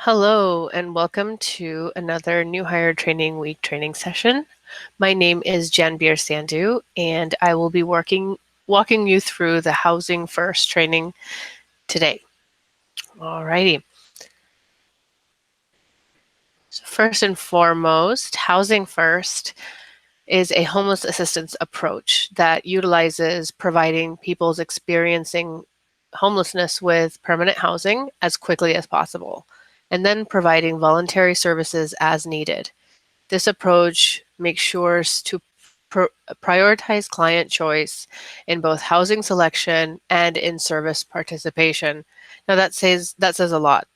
Hello, and welcome to another New Hire Training Week training session. My name is Janbir Sandhu, and I will be walking you through the Housing First training today. Alrighty. So first and foremost, Housing First is a homeless assistance approach that utilizes providing people's experiencing homelessness with permanent housing as quickly as possible, and then providing voluntary services as needed. This approach makes sure to prioritize client choice in both housing selection and in service participation. Now that says a lot.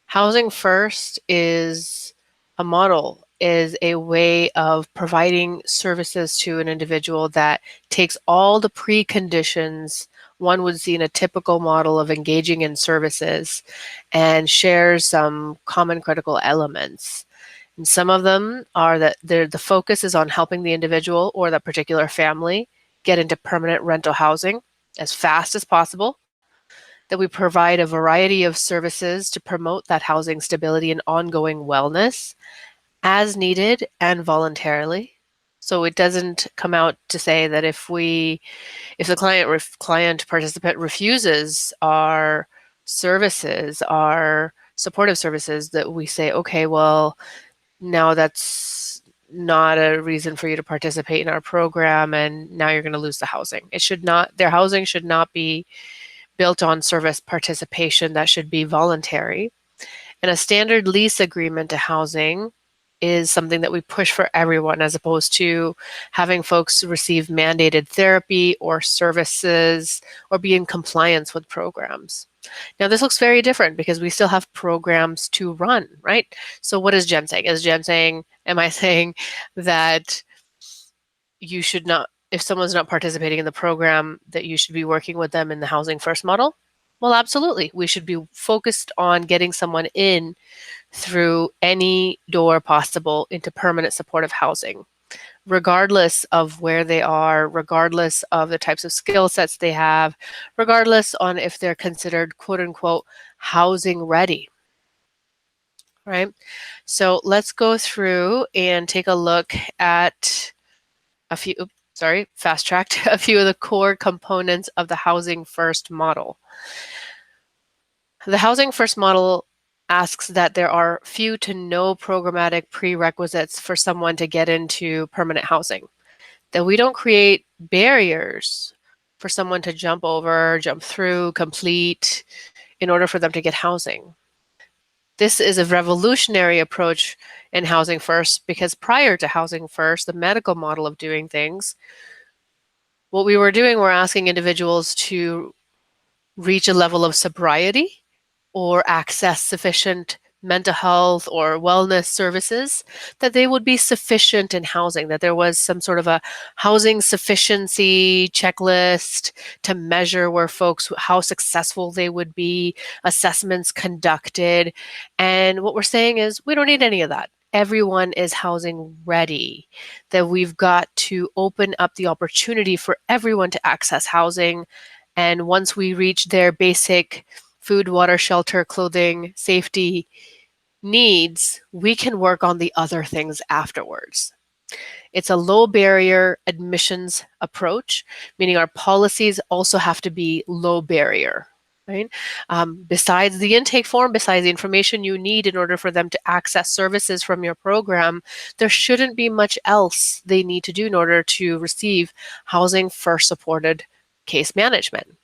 Housing First is a model, is a way of providing services to an individual that takes all the preconditions one would see in a typical model of engaging in services and shares some common critical elements. And some of them are that the focus is on helping the individual or that particular family get into permanent rental housing as fast as possible, that we provide a variety of services to promote that housing stability and ongoing wellness as needed and voluntarily. So it doesn't come out to say that if the client participant refuses our services, our supportive services, that we say, okay, well, now that's not a reason for you to participate in our program, and now you're going to lose the housing. Their housing should not be built on service participation. That should be voluntary. And a standard lease agreement to housing is something that we push for everyone, as opposed to having folks receive mandated therapy or services or be in compliance with programs. Now, this looks very different because we still have programs to run, right? So what is Jen saying? Am I saying that you should not, if someone's not participating in the program, that you should be working with them in the Housing First model? Well, absolutely. We should be focused on getting someone in through any door possible into permanent supportive housing, regardless of where they are, regardless of the types of skill sets they have, regardless on if they're considered quote unquote housing ready, right? So let's go through and take a look at fast-tracked a few of the core components of the Housing First model. The Housing First model asks that there are few to no programmatic prerequisites for someone to get into permanent housing, that we don't create barriers for someone to jump over, jump through, complete in order for them to get housing. This is a revolutionary approach in Housing First because prior to Housing First, the medical model of doing things, what we were doing, we're asking individuals to reach a level of sobriety or access sufficient mental health or wellness services, that they would be sufficient in housing, that there was some sort of a housing sufficiency checklist to measure how successful they would be, assessments conducted. And what we're saying is we don't need any of that. Everyone is housing ready, that we've got to open up the opportunity for everyone to access housing. And once we reach their basic food, water, shelter, clothing, safety needs, we can work on the other things afterwards. It's a low barrier admissions approach, meaning our policies also have to be low barrier, right? Besides the intake form, besides the information you need in order for them to access services from your program, there shouldn't be much else they need to do in order to receive Housing First supported case management.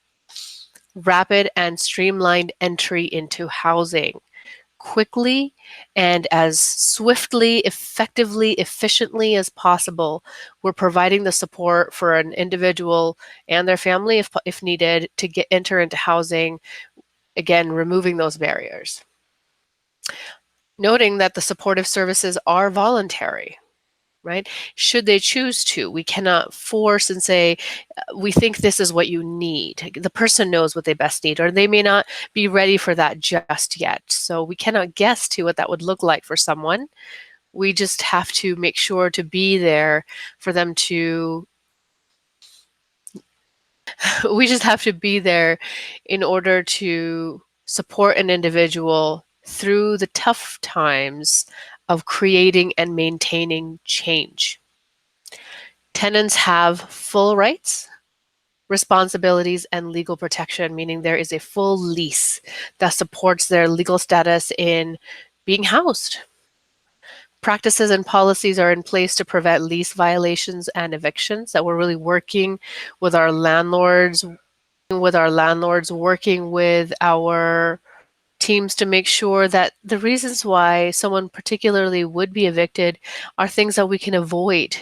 Rapid and streamlined entry into housing, quickly and as swiftly, effectively, efficiently as possible. We're providing the support for an individual and their family, if needed, to enter into housing, again, removing those barriers. Noting that the supportive services are voluntary, right? Should they choose to. We cannot force and say, we think this is what you need. The person knows what they best need, or they may not be ready for that just yet. So we cannot guess to what that would look like for someone. We just have to make sure to be there for them to, we just have to be there in order to support an individual through the tough times of creating and maintaining change. Tenants have full rights, responsibilities, and legal protection, meaning there is a full lease that supports their legal status in being housed. Practices and policies are in place to prevent lease violations and evictions, that we're really working with our landlords, working with our teams to make sure that the reasons why someone particularly would be evicted are things that we can avoid,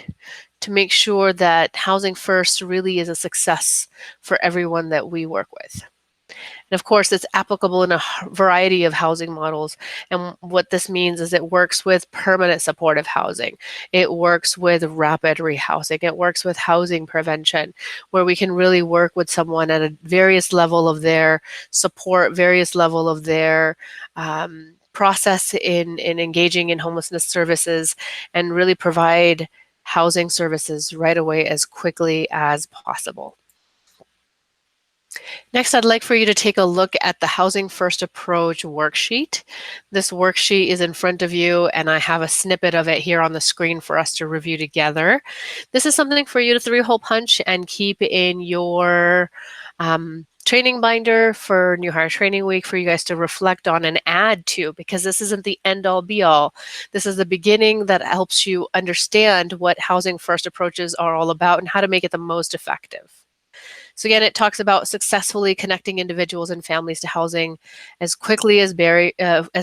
to make sure that Housing First really is a success for everyone that we work with. And of course, it's applicable in a variety of housing models. And what this means is it works with permanent supportive housing. It works with rapid rehousing. It works with housing prevention, where we can really work with someone at a various level of their support, various level of their process in engaging in homelessness services, and really provide housing services right away as quickly as possible. Next, I'd like for you to take a look at the Housing First Approach worksheet. This worksheet is in front of you, and I have a snippet of it here on the screen for us to review together. This is something for you to 3-hole punch and keep in your training binder for New Hire Training Week for you guys to reflect on and add to, because this isn't the end-all be-all. This is the beginning that helps you understand what Housing First approaches are all about and how to make it the most effective. So again, it talks about successfully connecting individuals and families to housing as quickly as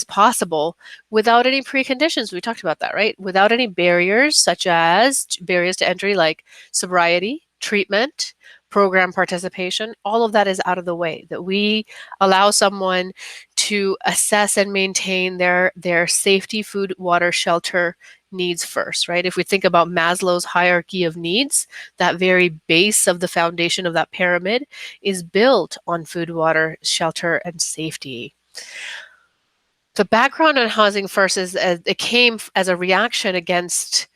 possible without any preconditions. We talked about that, right? Without any barriers, such as barriers to entry like sobriety, treatment, program participation. All of that is out of the way, that we allow someone to assess and maintain their safety, food, water, shelter needs first, right? If we think about Maslow's hierarchy of needs, that very base of the foundation of that pyramid is built on food, water, shelter, and safety. The background on Housing First is it came as a reaction against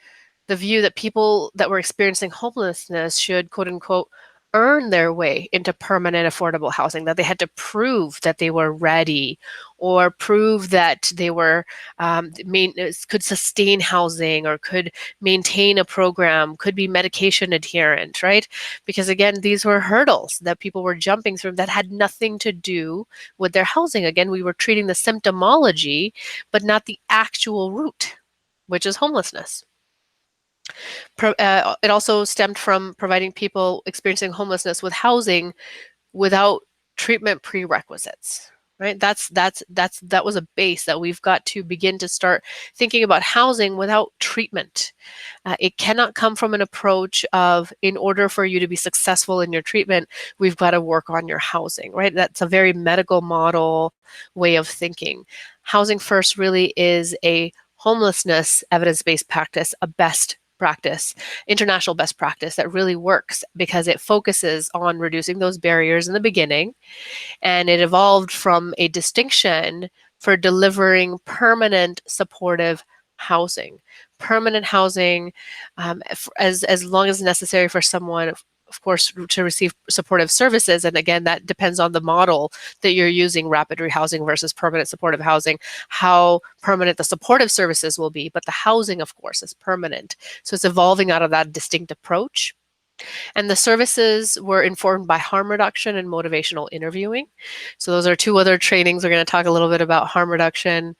the view that people that were experiencing homelessness should, quote unquote, earn their way into permanent affordable housing, that they had to prove that they were ready or prove that they were could sustain housing or could maintain a program, could be medication adherent, right? Because again, these were hurdles that people were jumping through that had nothing to do with their housing. Again, we were treating the symptomology, but not the actual root, which is homelessness. It also stemmed from providing people experiencing homelessness with housing without treatment prerequisites, right? That was a base that we've got to begin to start thinking about housing without treatment. It cannot come from an approach of, in order for you to be successful in your treatment, we've got to work on your housing, right? That's a very medical model way of thinking. Housing First really is a homelessness evidence-based practice, a best practice, international best practice that really works because it focuses on reducing those barriers in the beginning, and it evolved from a distinction for delivering permanent supportive housing. Permanent housing, as long as necessary for someone, of course, to receive supportive services. And again, that depends on the model that you're using, rapid rehousing versus permanent supportive housing, how permanent the supportive services will be. But the housing, of course, is permanent. So it's evolving out of that distinct approach. And the services were informed by harm reduction and motivational interviewing. So those are two other trainings. We're going to talk a little bit about harm reduction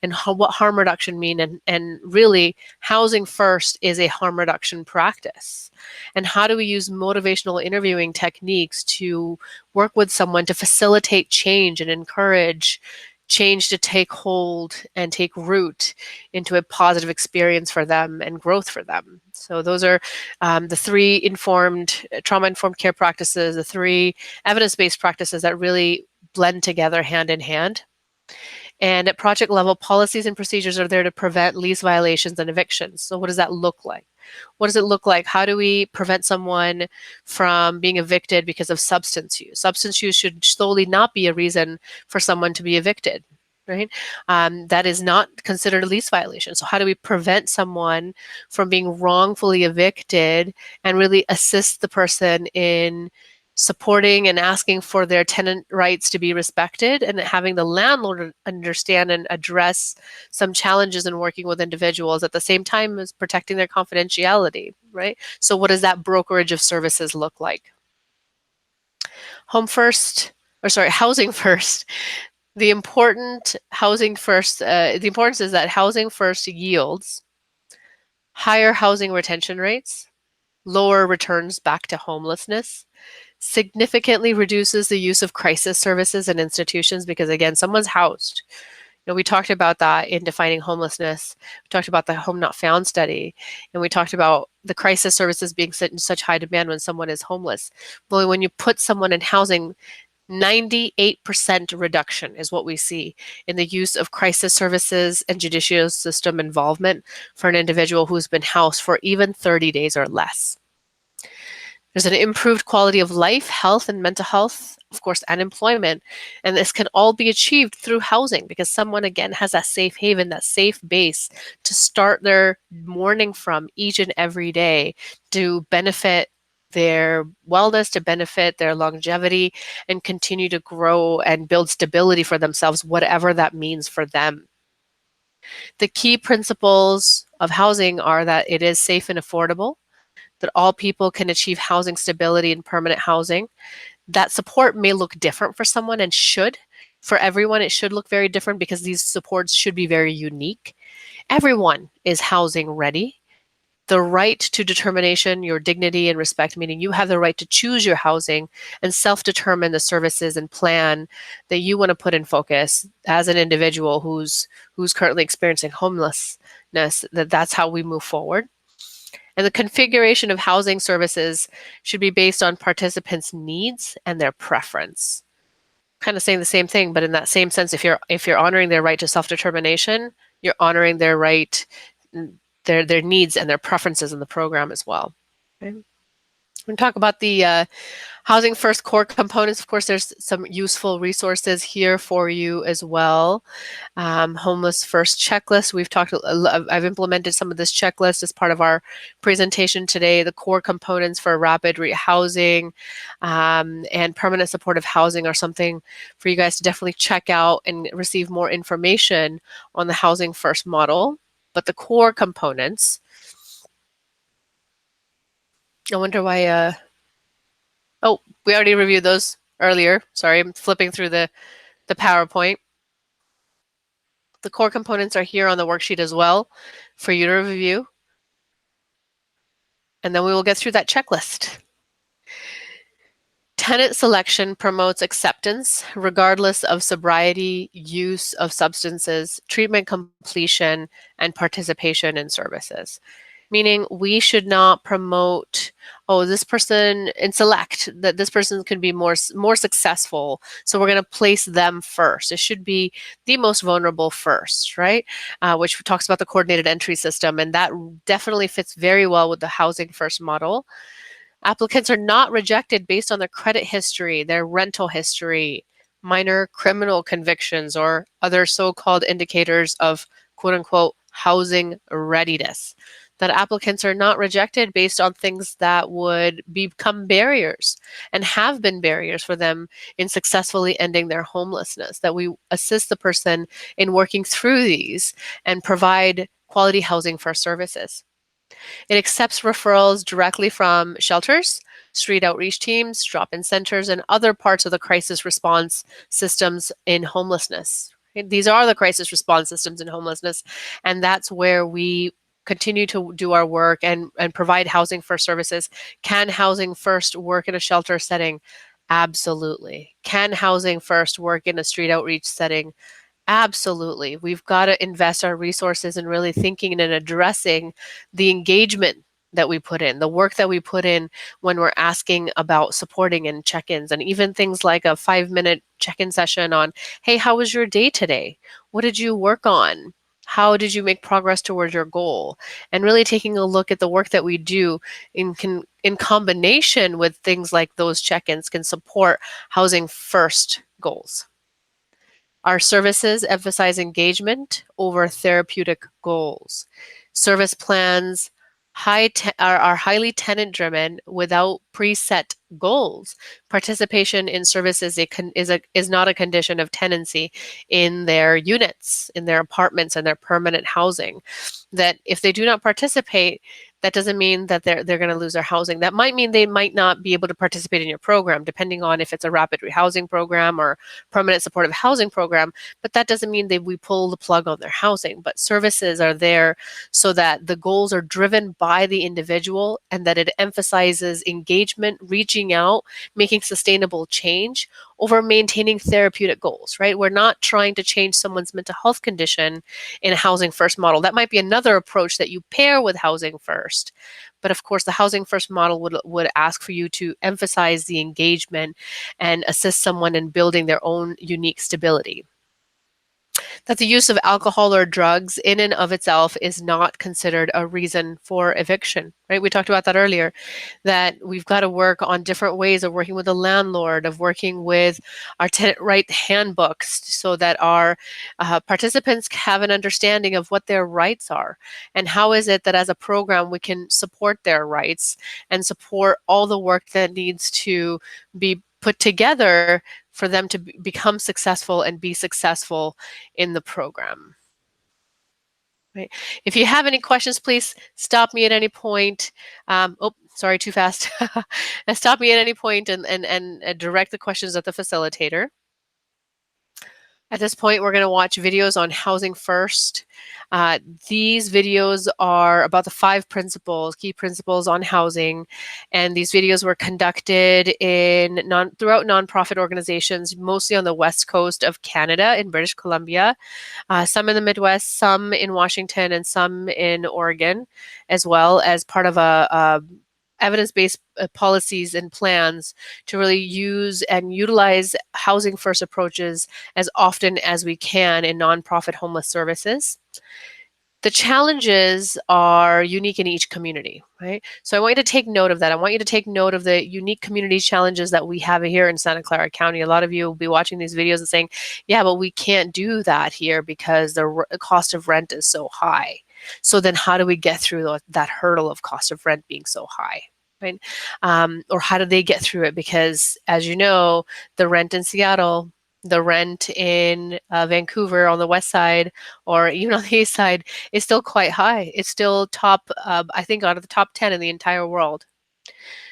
and what harm reduction mean. And really, Housing First is a harm reduction practice. And how do we use motivational interviewing techniques to work with someone to facilitate change and encourage change to take hold and take root into a positive experience for them and growth for them. So those are the 3 trauma-informed care practices, the 3 evidence-based practices that really blend together hand in hand. And at project level, policies and procedures are there to prevent lease violations and evictions. So what does that look like? What does it look like? How do we prevent someone from being evicted because of substance use? Substance use should solely not be a reason for someone to be evicted, right? That is not considered a lease violation. So how do we prevent someone from being wrongfully evicted and really assist the person in supporting and asking for their tenant rights to be respected, and having the landlord understand and address some challenges in working with individuals at the same time as protecting their confidentiality, right? So what does that brokerage of services look like? Housing first. The importance is that housing first yields higher housing retention rates, lower returns back to homelessness, significantly reduces the use of crisis services and institutions because, again, someone's housed. We talked about that in defining homelessness. We talked about the home not found study, and we talked about the crisis services being in such high demand when someone is homeless. Well, when you put someone in housing, 98% reduction is what we see in the use of crisis services and judicial system involvement for an individual who's been housed for even 30 days or less. There's an improved quality of life, health, and mental health, of course, and employment. And this can all be achieved through housing because someone, again, has that safe haven, that safe base to start their morning from each and every day to benefit their wellness, to benefit their longevity, and continue to grow and build stability for themselves, whatever that means for them. The key principles of housing are that it is safe and affordable, that all people can achieve housing stability and permanent housing. That support may look different for someone and should. For everyone, it should look very different because these supports should be very unique. Everyone is housing ready. The right to determination, your dignity and respect, meaning you have the right to choose your housing and self-determine the services and plan that you want to put in focus as an individual who's currently experiencing homelessness, that's how we move forward. And the configuration of housing services should be based on participants' needs and their preference. Kind of saying the same thing, but in that same sense, if you're honoring their right to self-determination, you're honoring their right, their needs and their preferences in the program as well. Okay. We're going to talk about the Housing First core components. Of course, there's some useful resources here for you as well. Homeless First checklist. I've implemented some of this checklist as part of our presentation today. The core components for rapid rehousing and permanent supportive housing are something for you guys to definitely check out and receive more information on the Housing First model. But the core components, I wonder why, oh, we already reviewed those earlier. Sorry, I'm flipping through the PowerPoint. The core components are here on the worksheet as well for you to review. And then we will get through that checklist. Tenant selection promotes acceptance regardless of sobriety, use of substances, treatment completion, and participation in services. Meaning we should not promote, this person, and select that this person could be more successful, so we're going to place them first. It should be the most vulnerable first, right? Which talks about the coordinated entry system, and that definitely fits very well with the Housing First model. Applicants are not rejected based on their credit history, their rental history, minor criminal convictions, or other so-called indicators of quote-unquote housing readiness. That applicants are not rejected based on things that would become barriers and have been barriers for them in successfully ending their homelessness. That we assist the person in working through these and provide quality housing for services. It accepts referrals directly from shelters, street outreach teams, drop-in centers, and other parts of the crisis response systems in homelessness. These are the crisis response systems in homelessness, and that's where we continue to do our work and provide housing first services. Can housing first work in a shelter setting? Absolutely. Can housing first work in a street outreach setting? Absolutely. We've got to invest our resources in really thinking and addressing the engagement that we put in, the work that we put in when we're asking about supporting and check-ins, and even things like a 5-minute check-in session on, hey, how was your day today? What did you work on? How did you make progress towards your goal? And really taking a look at the work that we do in combination with things like those check-ins can support housing first goals. Our services emphasize engagement over therapeutic goals. Service plans are highly tenant driven without preset goals. Participation in services is not a condition of tenancy in their units, in their apartments, and their permanent housing. That if they do not participate, that doesn't mean that they're going to lose their housing. That might mean they might not be able to participate in your program, depending on if it's a rapid rehousing program or permanent supportive housing program. But that doesn't mean that we pull the plug on their housing. But services are there so that the goals are driven by the individual and that it emphasizes engagement, reaching out, making sustainable change over maintaining therapeutic goals, right? We're not trying to change someone's mental health condition in a housing first model. That might be another approach that you pair with housing first. But of course, the housing first model would ask for you to emphasize the engagement and assist someone in building their own unique stability. That the use of alcohol or drugs in and of itself is not considered a reason for eviction, right? We talked about that earlier, that we've got to work on different ways of working with the landlord, of working with our tenant right handbooks so that our participants have an understanding of what their rights are and how is it that as a program we can support their rights and support all the work that needs to be put together for them to become successful and be successful in the program. Right. If you have any questions, please stop me at any point. Oh, sorry, too fast. Stop me at any point and direct the questions at the facilitator. At this point, we're going to watch videos on housing first. These videos are about the 5 principles, key principles on housing, and these videos were conducted throughout nonprofit organizations, mostly on the west coast of Canada in British Columbia, some in the Midwest, some in Washington, and some in Oregon, as well as part of a evidence-based policies and plans to really use and utilize housing first approaches as often as we can in nonprofit homeless services. The challenges are unique in each community, right? So I want you to take note of that. I want you to take note of the unique community challenges that we have here in Santa Clara County. A lot of you will be watching these videos and saying, yeah, but we can't do that here because the cost of rent is so high. So then how do we get through that hurdle of cost of rent being so high? Right? Or how do they get through it? Because as you know, the rent in Seattle, the rent in Vancouver on the west side, or even on the east side, is still quite high. It's still top, I think, out of the top 10 in the entire world.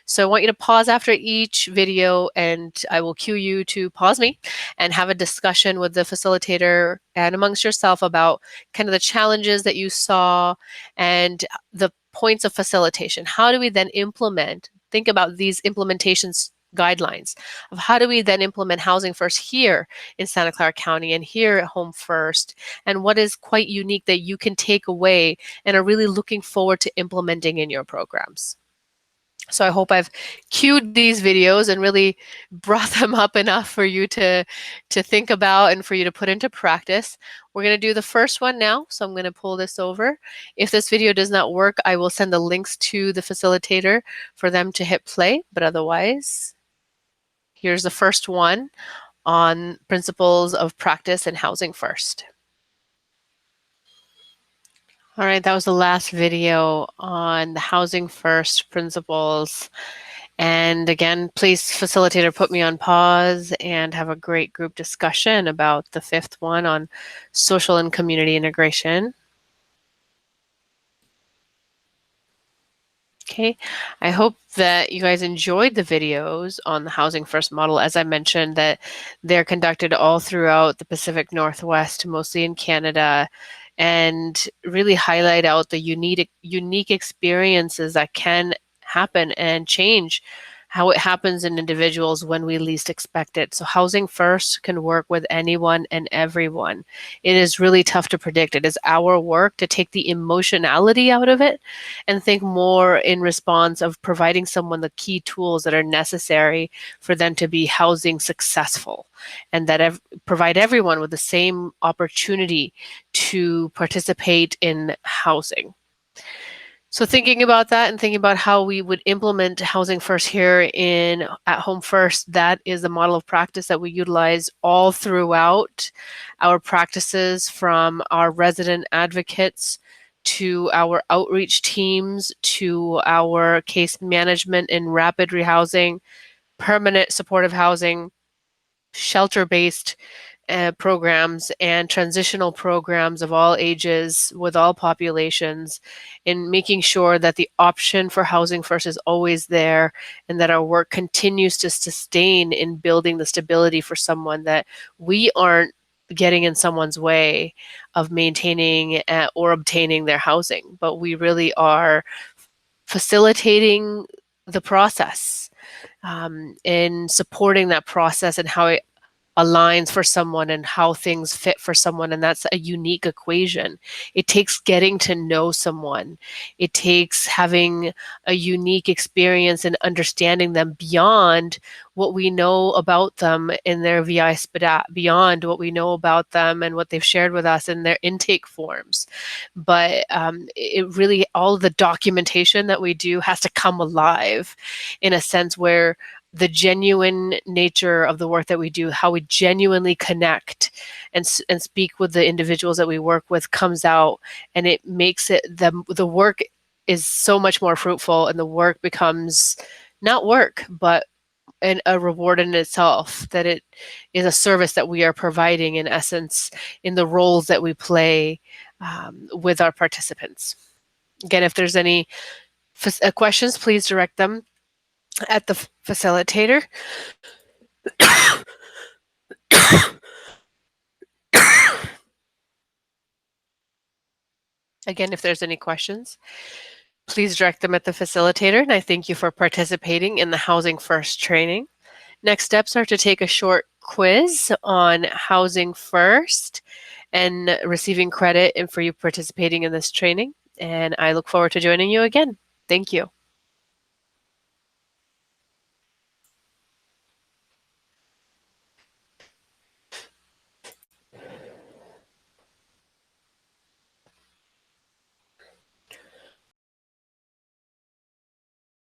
So I want you to pause after each video and I will cue you to pause me and have a discussion with the facilitator and amongst yourself about kind of the challenges that you saw and the points of facilitation. How do we then think about these implementations guidelines of how do we then implement housing first here in Santa Clara County and here at HomeFirst, and what is quite unique that you can take away and are really looking forward to implementing in your programs. So I hope I've cued these videos and really brought them up enough for you to think about and for you to put into practice. We're going to do the first one now, so I'm going to pull this over. If this video does not work, I will send the links to the facilitator for them to hit play, but otherwise, here's the first one on principles of practice and housing first. All right, that was the last video on the housing first principles. And again, please, facilitator, put me on pause and have a great group discussion about the 5th one on social and community integration. Okay, I hope that you guys enjoyed the videos on the Housing First model. As I mentioned, that they're conducted all throughout the Pacific Northwest, mostly in Canada, and really highlight out the unique experiences that can happen and change how it happens in individuals when we least expect it. So housing first can work with anyone and everyone. It is really tough to predict. It is our work to take the emotionality out of it and think more in response of providing someone the key tools that are necessary for them to be housing successful, and that provide everyone with the same opportunity to participate in housing. So thinking about that and thinking about how we would implement housing first here at HomeFirst, that is the model of practice that we utilize all throughout our practices, from our resident advocates to our outreach teams, to our case management and rapid rehousing, permanent supportive housing, shelter-based programs, and transitional programs of all ages with all populations, in making sure that the option for Housing First is always there, and that our work continues to sustain in building the stability for someone, that we aren't getting in someone's way of maintaining or obtaining their housing, but we really are facilitating the process, in supporting that process and how it aligns for someone and how things fit for someone. And that's a unique equation. It takes getting to know someone. It takes having a unique experience and understanding them beyond what we know about them in their VI SPDAT, beyond what we know about them and what they've shared with us in their intake forms. But it really, all the documentation that we do has to come alive in a sense where the genuine nature of the work that we do, how we genuinely connect and speak with the individuals that we work with, comes out, and it makes it, the work is so much more fruitful, and the work becomes not work, but a reward in itself, that it is a service that we are providing, in essence, in the roles that we play with our participants. Again, if there's any questions, please direct them at the facilitator. Again, if there's any questions, please direct them at the facilitator, and I thank you for participating in the Housing First training. Next steps are to take a short quiz on Housing First and receiving credit and for you participating in this training, and I look forward to joining you again. Thank you.